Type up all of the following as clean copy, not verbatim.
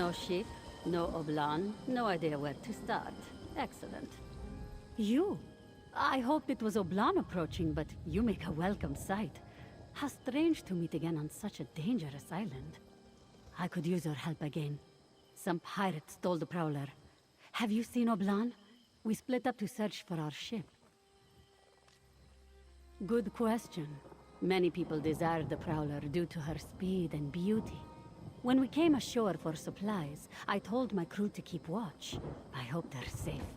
No ship, no Oblan, no idea where to start. Excellent. You? I hoped it was Oblan approaching, but you make a welcome sight. How strange to meet again on such a dangerous island. I could use your help again. Some pirate stole the Prowler. Have you seen Oblan? We split up to search for our ship. Good question. Many people desire the Prowler due to her speed and beauty. When we came ashore for supplies, I told my crew to keep watch. I hope they're safe.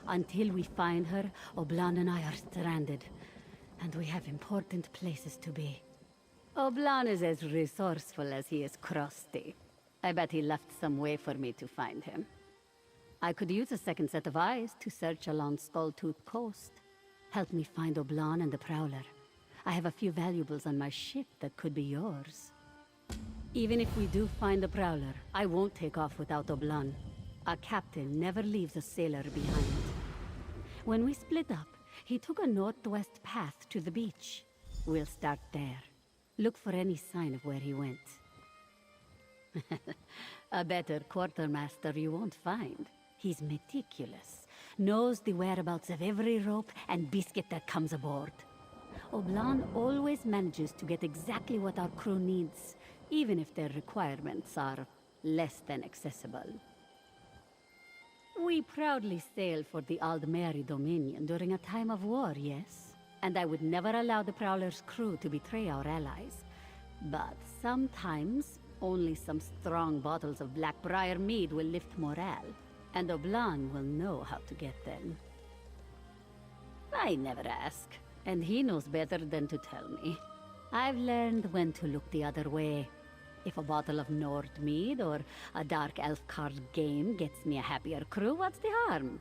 Until we find her, Oblan and I are stranded. And we have important places to be. Oblan is as resourceful as he is crusty. I bet he left some way for me to find him. I could use a second set of eyes to search along Skulltooth Coast. Help me find Oblan and the Prowler. I have a few valuables on my ship that could be yours. Even if we do find the Prowler, I won't take off without Oblan. A captain never leaves a sailor behind. When we split up, he took a northwest path to the beach. We'll start there. Look for any sign of where he went. A better quartermaster you won't find. He's meticulous, knows the whereabouts of every rope and biscuit that comes aboard. Oblan always manages to get exactly what our crew needs, even if their requirements are less than accessible. We proudly sail for the Aldmeri Dominion during a time of war, yes? And I would never allow the Prowler's crew to betray our allies. But sometimes, only some strong bottles of Blackbriar mead will lift morale, and Oblan will know how to get them. I never ask, and he knows better than to tell me. I've learned when to look the other way. If a bottle of Nord mead or a dark elf card game gets me a happier crew, what's the harm?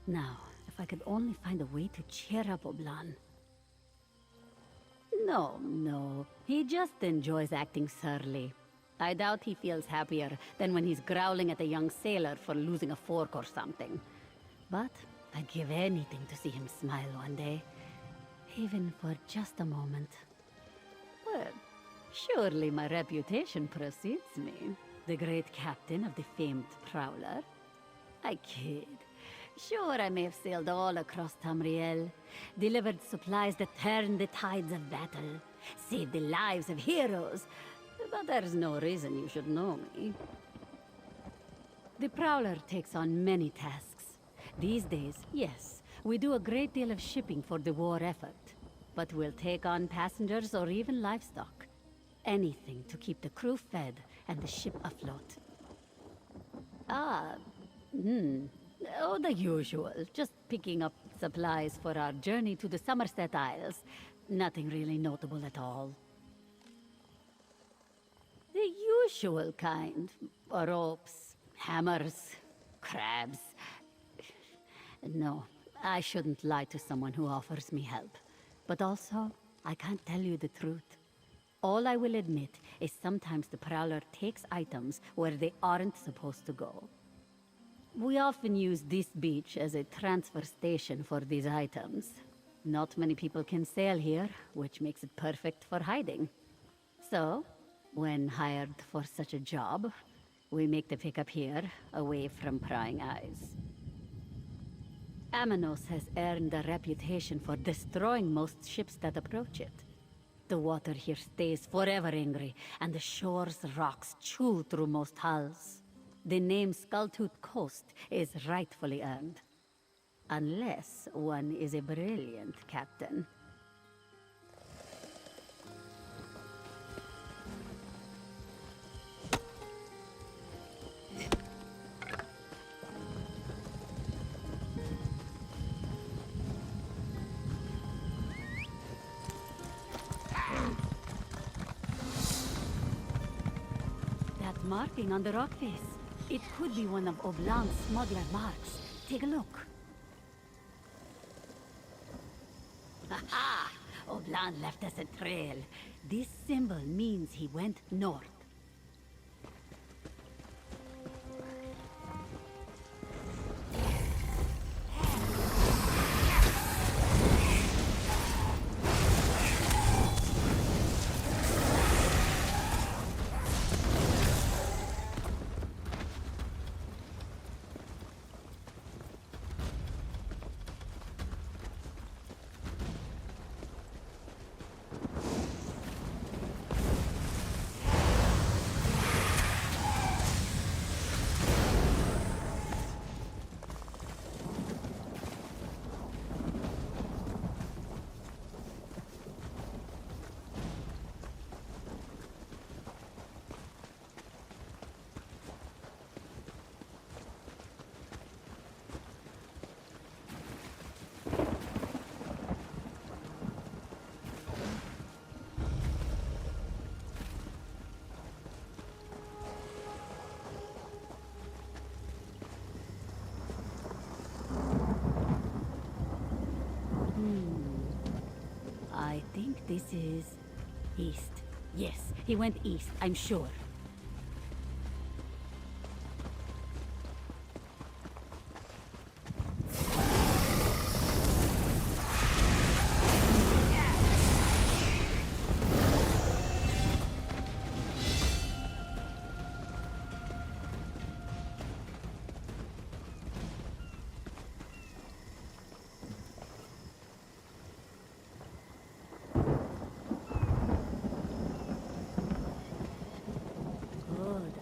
Now, if I could only find a way to cheer up Oblan. No. He just enjoys acting surly. I doubt he feels happier than when he's growling at a young sailor for losing a fork or something. But I'd give anything to see him smile one day. Even for just a moment. Well, surely my reputation precedes me. The great captain of the famed Prowler. I kid. Sure, I may have sailed all across Tamriel, delivered supplies that turned the tides of battle, saved the lives of heroes, but there's no reason you should know me. The Prowler takes on many tasks. These days, yes, we do a great deal of shipping for the war effort, but we'll take on passengers or even livestock. Anything to keep the crew fed and the ship afloat. Oh, the usual. Just picking up supplies for our journey to the Somerset Isles. Nothing really notable at all. The usual kind. Ropes, hammers, crabs. No, I shouldn't lie to someone who offers me help. But also, I can't tell you the truth. All I will admit is sometimes the Prowler takes items where they aren't supposed to go. We often use this beach as a transfer station for these items. Not many people can sail here, which makes it perfect for hiding. So, when hired for such a job, we make the pickup here, away from prying eyes. Amanos has earned a reputation for destroying most ships that approach it. The water here stays forever angry, and the shore's rocks chew through most hulls. The name Skulltooth Coast is rightfully earned. Unless one is a brilliant captain. That marking on the rock face. It could be one of Oblan's smuggler marks. Take a look. Aha! Oblan left us a trail. This symbol means he went north. This is east. Yes, he went east, I'm sure.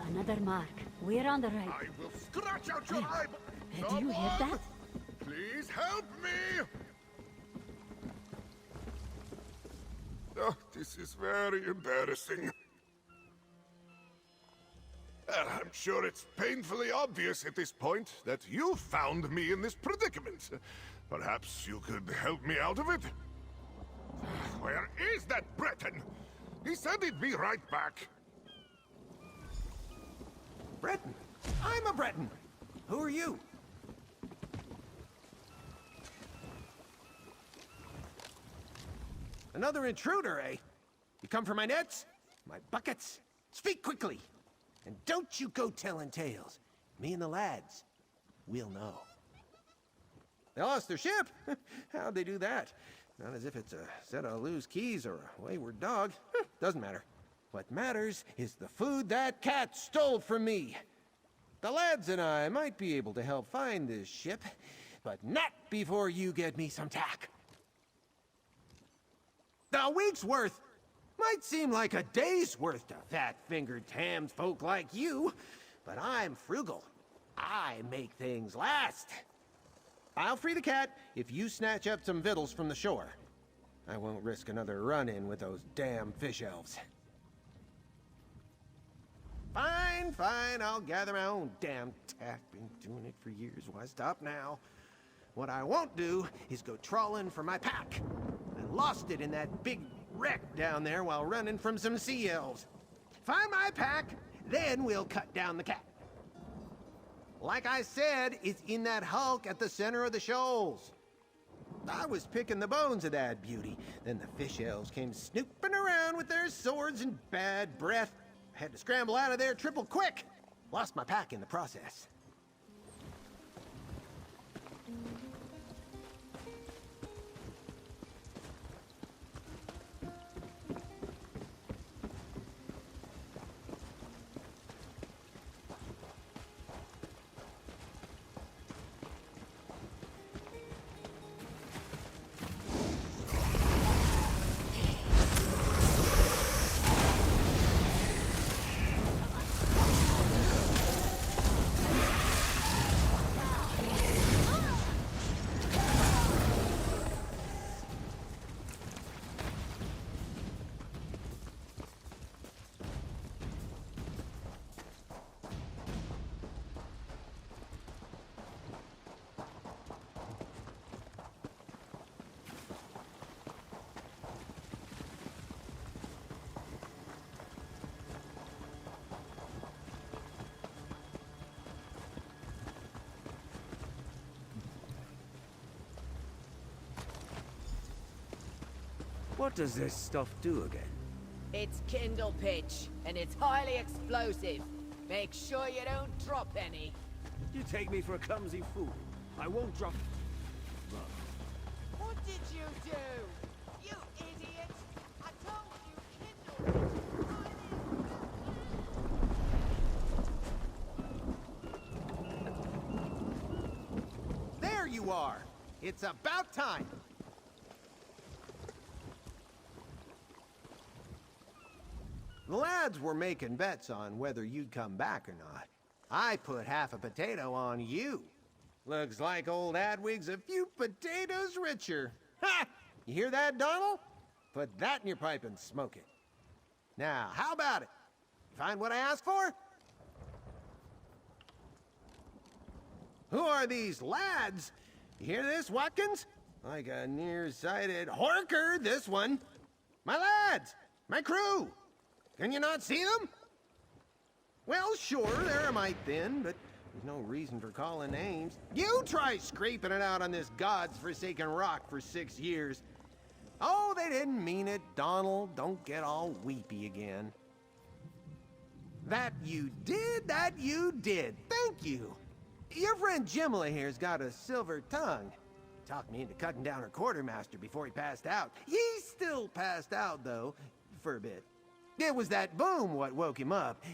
Another mark. We're on the right. I will scratch out your eyeball. Do you hear that? Please help me! Oh, this is very embarrassing. I'm sure it's painfully obvious at this point that you found me in this predicament. Perhaps you could help me out of it? Where is that Breton? He said he'd be right back. Breton? I'm a Breton. Who are you? Another intruder, eh? You come for my nets? My buckets? Speak quickly! And don't you go telling tales. Me and the lads, we'll know. They lost their ship? How'd they do that? Not as if it's a set of loose keys or a wayward dog. Doesn't matter. What matters is the food that cat stole from me. The lads and I might be able to help find this ship, but not before you get me some tack. A week's worth might seem like a day's worth to fat-fingered tams folk like you, but I'm frugal. I make things last. I'll free the cat if you snatch up some victuals from the shore. I won't risk another run-in with those damn fish elves. Fine, fine, I'll gather my own damn tack. Been doing it for years, why stop now? What I won't do is go trawling for my pack. I lost it in that big wreck down there while running from some sea elves. Find my pack, then we'll cut down the cat. Like I said, it's in that hulk at the center of the shoals. I was picking the bones of that beauty. Then the fish elves came snooping around with their swords and bad breath. I had to scramble out of there triple quick. Lost my pack in the process. What does this stuff do again? It's kindle pitch, and it's highly explosive. Make sure you don't drop any. You take me for a clumsy fool. I won't drop... What did you do? You idiot! I told you kindle pitch. There you are! It's about time! The lads were making bets on whether you'd come back or not. I put half a potato on you. Looks like old Adwig's a few potatoes richer. Ha! You hear that, Donald? Put that in your pipe and smoke it. Now, how about it? You find what I asked for? Who are these lads? You hear this, Watkins? Like a nearsighted horker, this one. My lads! My crew! Can you not see them? Well, sure, they're a mite thin, but there's no reason for calling names. You try scraping it out on this god's-forsaken rock for 6 years. Oh, they didn't mean it, Donald. Don't get all weepy again. That you did, that you did. Thank you. Your friend Jimla here's got a silver tongue. Talked me into cutting down her quartermaster before he passed out. He's still passed out, though, for a bit. It was that boom what woke him up.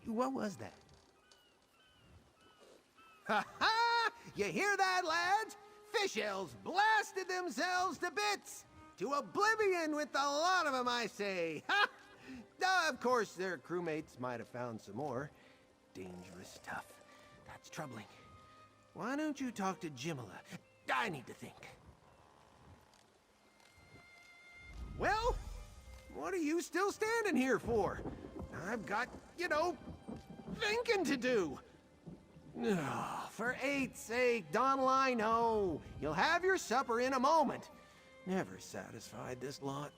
What was that? Ha ha! You hear that, lads? Fish elves blasted themselves to bits! To oblivion with the lot of them, I say! Ha! Of course, their crewmates might have found some more. Dangerous stuff. That's troubling. Why don't you talk to Jimala? I need to think. Well, what are you still standing here for? I've got, thinking to do. Oh, for 8's sake, Donald, I know. You'll have your supper in a moment. Never satisfied this lot.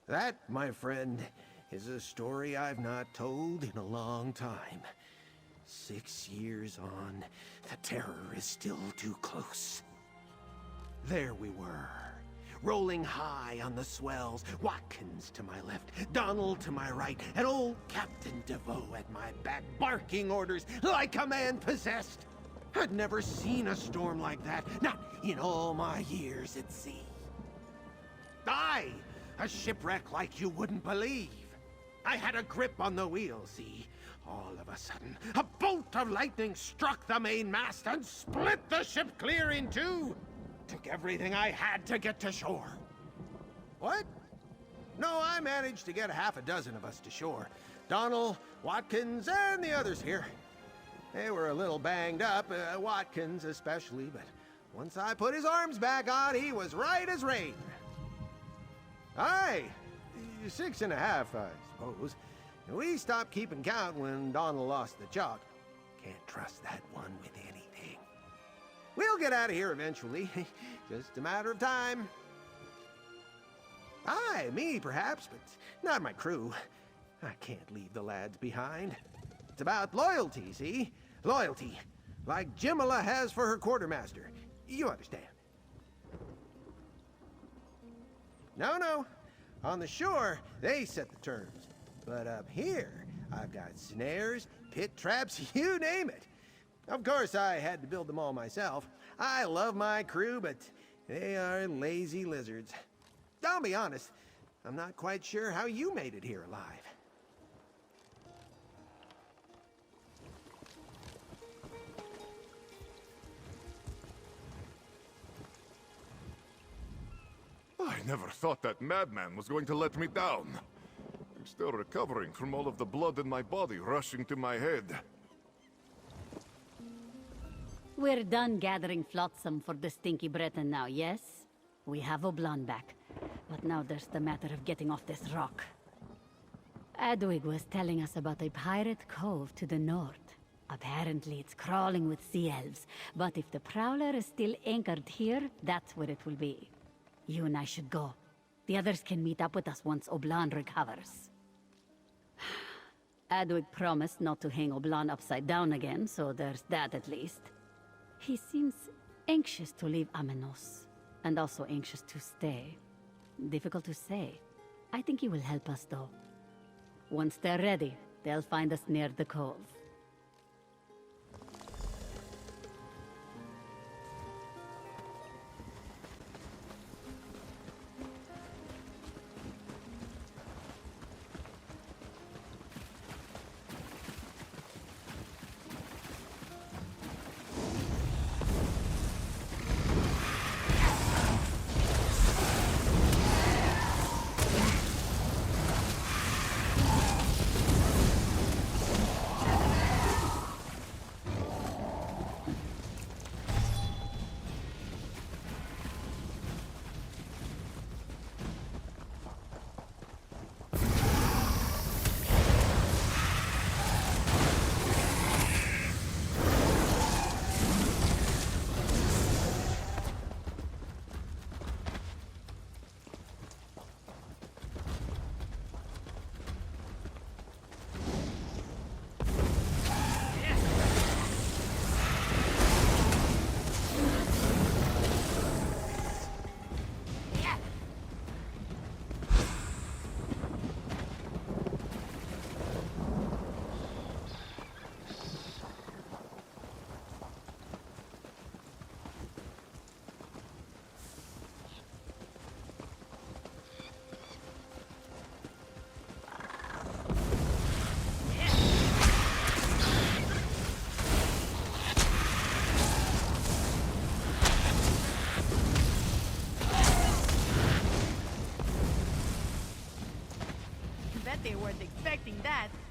That, my friend, is a story I've not told in a long time. 6 years on, the terror is still too close. There we were, rolling high on the swells, Watkins to my left, Donald to my right, and old Captain DeVoe at my back, barking orders like a man possessed. I'd never seen a storm like that, not in all my years at sea. Aye, a shipwreck like you wouldn't believe. I had a grip on the wheel, see? All of a sudden, a bolt of lightning struck the mainmast and split the ship clear in two. Took everything I had to get to shore. What? No, I managed to get a half a dozen of us to shore. Donald, Watkins, and the others here. They were a little banged up, Watkins especially, but once I put his arms back on, he was right as rain. Aye, 6.5, I suppose. We stopped keeping count when Donald lost the chalk. Can't trust that one with anything. We'll get out of here eventually. Just a matter of time. Aye, me perhaps, but not my crew. I can't leave the lads behind. It's about loyalty, see? Loyalty. Like Jimala has for her quartermaster. You understand. No. On the shore, they set the terms. But up here, I've got snares, pit traps, you name it. Of course, I had to build them all myself. I love my crew, but they are lazy lizards. I'll be honest, I'm not quite sure how you made it here alive. I never thought that madman was going to let me down. I'm still recovering from all of the blood in my body rushing to my head. We're done gathering flotsam for the stinky Breton now, yes? We have Oblon back. But now there's the matter of getting off this rock. Adwig was telling us about a pirate cove to the north. Apparently it's crawling with sea elves, but if the Prowler is still anchored here, that's where it will be. You and I should go. The others can meet up with us once Oblon recovers. Adwig promised not to hang Oblon upside down again, so there's that at least. He seems anxious to leave Amenos, and also anxious to stay. Difficult to say. I think he will help us, though. Once they're ready, they'll find us near the cove. expecting that.